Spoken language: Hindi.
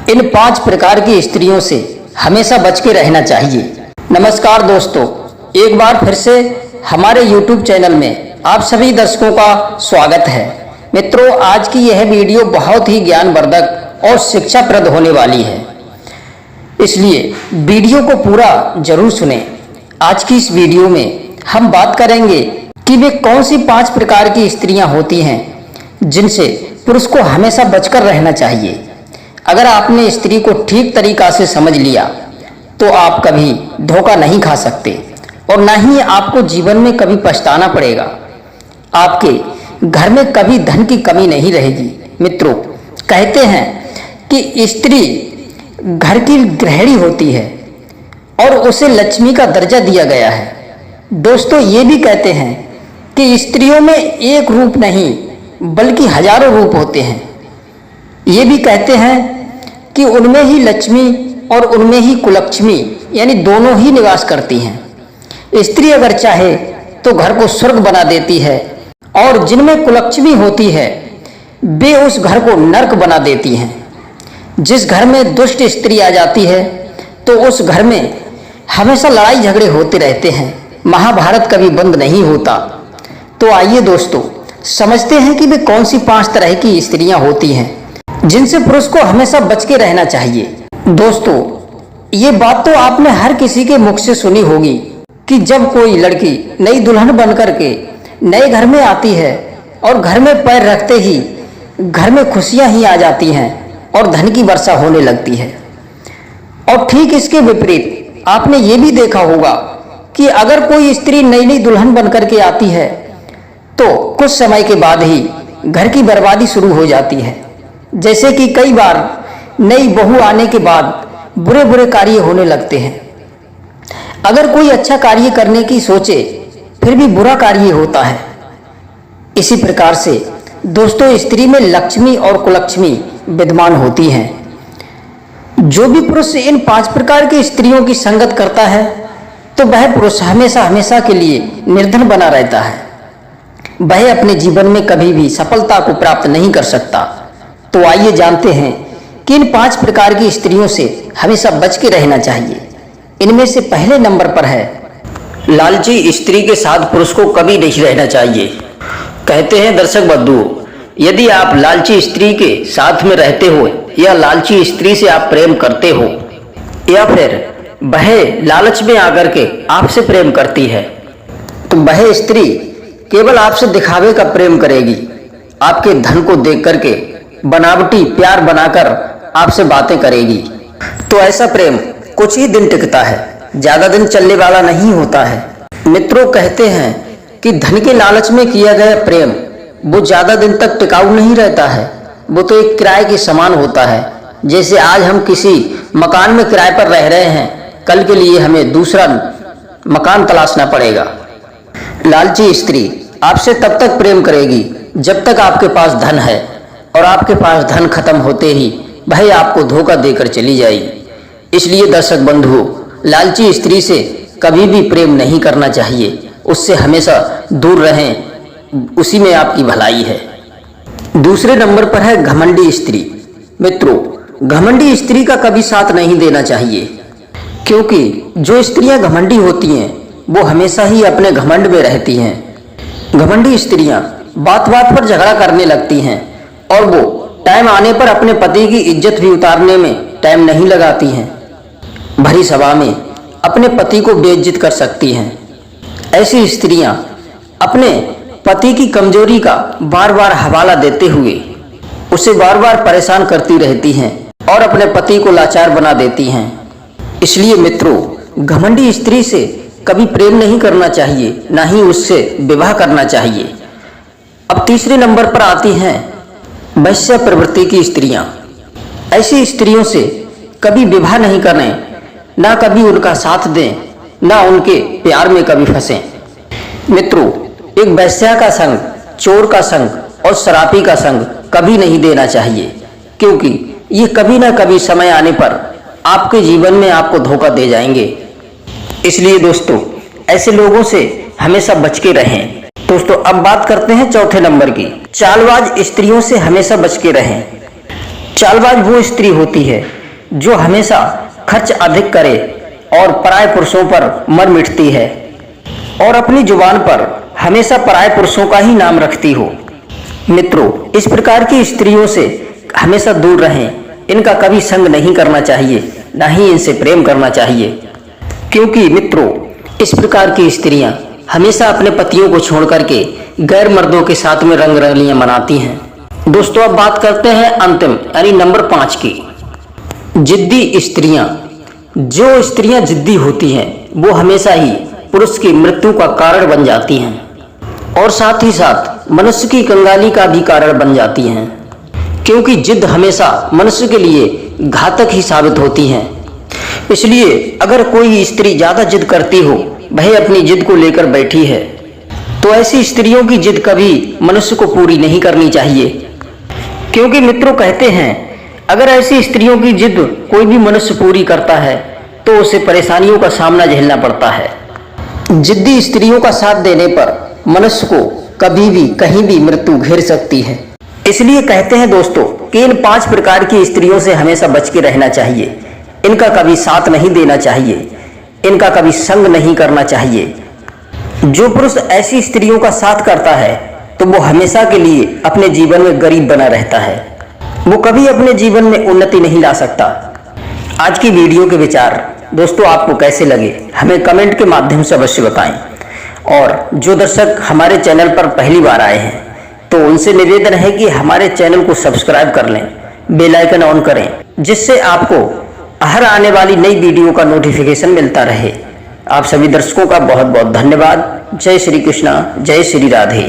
इन 5 प्रकार की स्त्रियों से हमेशा बच के रहना चाहिए। नमस्कार दोस्तों, एक बार फिर से हमारे YouTube चैनल में आप सभी दर्शकों का स्वागत है। मित्रों, आज की यह वीडियो बहुत ही ज्ञानवर्धक और शिक्षाप्रद होने वाली है, इसलिए वीडियो को पूरा जरूर सुनें। आज की इस वीडियो में हम बात करेंगे कि वे कौन सी 5 प्रकार की स्त्रियां होती हैं जिनसे पुरुष को हमेशा बचकर रहना चाहिए। अगर आपने स्त्री को ठीक तरीका से समझ लिया तो आप कभी धोखा नहीं खा सकते और ना ही आपको जीवन में कभी पछताना पड़ेगा। आपके घर में कभी धन की कमी नहीं रहेगी। मित्रों, कहते हैं कि स्त्री घर की गृहिणी होती है और उसे लक्ष्मी का दर्जा दिया गया है। दोस्तों, ये भी कहते हैं कि स्त्रियों में एक रूप नहीं बल्कि हजारों रूप होते हैं। ये भी कहते हैं कि उनमें ही लक्ष्मी और उनमें ही कुलक्ष्मी यानी दोनों ही निवास करती हैं। स्त्री अगर चाहे तो घर को स्वर्ग बना देती है और जिनमें कुलक्ष्मी होती है वे उस घर को नरक बना देती हैं। जिस घर में दुष्ट स्त्री आ जाती है तो उस घर में हमेशा लड़ाई झगड़े होते रहते हैं, महाभारत कभी बंद नहीं होता। तो आइए दोस्तों, समझते हैं कि वे कौन सी 5 तरह की स्त्रियां होती हैं जिनसे पुरुष को हमेशा बच के रहना चाहिए। दोस्तों, ये बात तो आपने हर किसी के मुख से सुनी होगी कि जब कोई लड़की नई दुल्हन बनकर के नए घर में आती है और घर में पैर रखते ही घर में खुशियां ही आ जाती हैं और धन की वर्षा होने लगती है। और ठीक इसके विपरीत आपने ये भी देखा होगा कि अगर कोई स्त्री नई नई दुल्हन बनकर के आती है तो कुछ समय के बाद ही घर की बर्बादी शुरू हो जाती है। जैसे कि कई बार नई बहू आने के बाद बुरे बुरे कार्य होने लगते हैं। अगर कोई अच्छा कार्य करने की सोचे फिर भी बुरा कार्य होता है। इसी प्रकार से दोस्तों, स्त्री में लक्ष्मी और कुलक्ष्मी विद्यमान होती हैं। जो भी पुरुष इन 5 प्रकार की स्त्रियों की संगत करता है तो वह पुरुष हमेशा हमेशा के लिए निर्धन बना रहता है। वह अपने जीवन में कभी भी सफलता को प्राप्त नहीं कर सकता। तो आइए जानते हैं कि इन 5 प्रकार की स्त्रियों से हमेशा बच के रहना चाहिए। इनमें से पहले नंबर पर है लालची स्त्री के साथ पुरुष को कभी नहीं रहना चाहिए। कहते हैं दर्शक बंधुओं, यदि आप लालची स्त्री के साथ में रहते हो या लालची स्त्री से आप प्रेम करते हो या फिर वह लालच में आकर के आपसे प्रेम करती है तो वह स्त्री केवल आपसे दिखावे का प्रेम करेगी। आपके धन को देख करके बनावटी प्यार बनाकर आपसे बातें करेगी। तो ऐसा प्रेम कुछ ही दिन टिकता है, ज्यादा दिन चलने वाला नहीं होता है। मित्रों, कहते हैं कि धन के लालच में किया गया प्रेम वो ज्यादा दिन तक टिकाऊ नहीं रहता है। वो तो एक किराए के समान होता है। जैसे आज हम किसी मकान में किराए पर रह रहे हैं, कल के लिए हमें दूसरा मकान तलाशना पड़ेगा। लालची स्त्री आपसे तब तक प्रेम करेगी जब तक आपके पास धन है और आपके पास धन खत्म होते ही वह आपको धोखा देकर चली जाएगी। इसलिए दर्शक बंधुओं, लालची स्त्री से कभी भी प्रेम नहीं करना चाहिए। उससे हमेशा दूर रहें, उसी में आपकी भलाई है। दूसरे नंबर पर है घमंडी स्त्री। मित्रों, घमंडी स्त्री का कभी साथ नहीं देना चाहिए, क्योंकि जो स्त्रियां घमंडी होती हैं वो हमेशा ही अपने घमंड में रहती हैं। घमंडी स्त्रियां बात बात पर झगड़ा करने लगती हैं और वो टाइम आने पर अपने पति की इज्जत भी उतारने में टाइम नहीं लगाती हैं। भरी सभा में अपने पति को बेइज्जत कर सकती हैं। ऐसी स्त्रियां अपने पति की कमजोरी का बार बार हवाला देते हुए उसे बार बार परेशान करती रहती हैं और अपने पति को लाचार बना देती हैं। इसलिए मित्रों, घमंडी स्त्री से कभी प्रेम नहीं करना चाहिए, ना ही उससे विवाह करना चाहिए। अब तीसरे नंबर पर आती हैं वैश्य प्रवृत्ति की स्त्रियां। ऐसी स्त्रियों से कभी विवाह नहीं करें, ना कभी उनका साथ दें, ना उनके प्यार में कभी फंसें। मित्रों, एक वैश्या का संग, चोर का संग और शराबी का संग कभी नहीं देना चाहिए, क्योंकि ये कभी ना कभी समय आने पर आपके जीवन में आपको धोखा दे जाएंगे। इसलिए दोस्तों, ऐसे लोगों से हमेशा बच के रहें। दोस्तों, अब बात करते हैं चौथे नंबर की। चालबाज स्त्रियों से हमेशा बच के रहें। चालबाज वो स्त्री होती है जो हमेशा खर्च अधिक करे और पराये पुरुषों पर मर मिटती है और अपनी जुबान पर हमेशा पराये पुरुषों का ही नाम रखती हो। मित्रों, इस प्रकार की स्त्रियों से हमेशा दूर रहें। इनका कभी संग नहीं करना चाहिए, न ही इनसे प्रेम करना चाहिए, क्योंकि मित्रों इस प्रकार की स्त्रियां हमेशा अपने पतियों को छोड़ करके गैर मर्दों के साथ में रंग रलियां मनाती हैं। दोस्तों, अब बात करते हैं अंतिम यानी नंबर 5 की, जिद्दी स्त्रियां। जो स्त्रियां जिद्दी होती हैं वो हमेशा ही पुरुष की मृत्यु का कारण बन जाती हैं और साथ ही साथ मनुष्य की कंगाली का भी कारण बन जाती हैं, क्योंकि जिद हमेशा मनुष्य के लिए घातक ही साबित होती हैं। इसलिए अगर कोई स्त्री ज्यादा जिद करती हो, वह अपनी जिद को लेकर बैठी है, तो ऐसी स्त्रियों की जिद कभी मनुष्य को पूरी नहीं करनी चाहिए, क्योंकि मित्रों कहते हैं अगर ऐसी स्त्रियों की जिद कोई भी मनुष्य पूरी करता है तो उसे परेशानियों का सामना झेलना पड़ता है। जिद्दी स्त्रियों का साथ देने पर मनुष्य को कभी भी कहीं भी मृत्यु घेर सकती है। इसलिए कहते हैं दोस्तों कि इन 5 प्रकार की स्त्रियों से हमेशा बच के रहना चाहिए। इनका कभी साथ नहीं देना चाहिए, इनका कभी संग नहीं करना चाहिए। जो पुरुष ऐसी स्त्रियों का साथ करता है तो वो हमेशा के लिए अपने जीवन में गरीब बना रहता है, वो कभी अपने जीवन में उन्नति नहीं ला सकता। आज की वीडियो के विचार दोस्तों आपको कैसे लगे हमें कमेंट के माध्यम से अवश्य बताएं, और जो दर्शक हमारे चैनल पर पहली बार आए हैं तो उनसे निवेदन है कि हमारे चैनल को सब्सक्राइब कर लें, बेल आइकन ऑन करें, जिससे आपको हर आने वाली नई वीडियो का नोटिफिकेशन मिलता रहे। आप सभी दर्शकों का बहुत बहुत धन्यवाद। जय श्री कृष्णा, जय श्री राधे।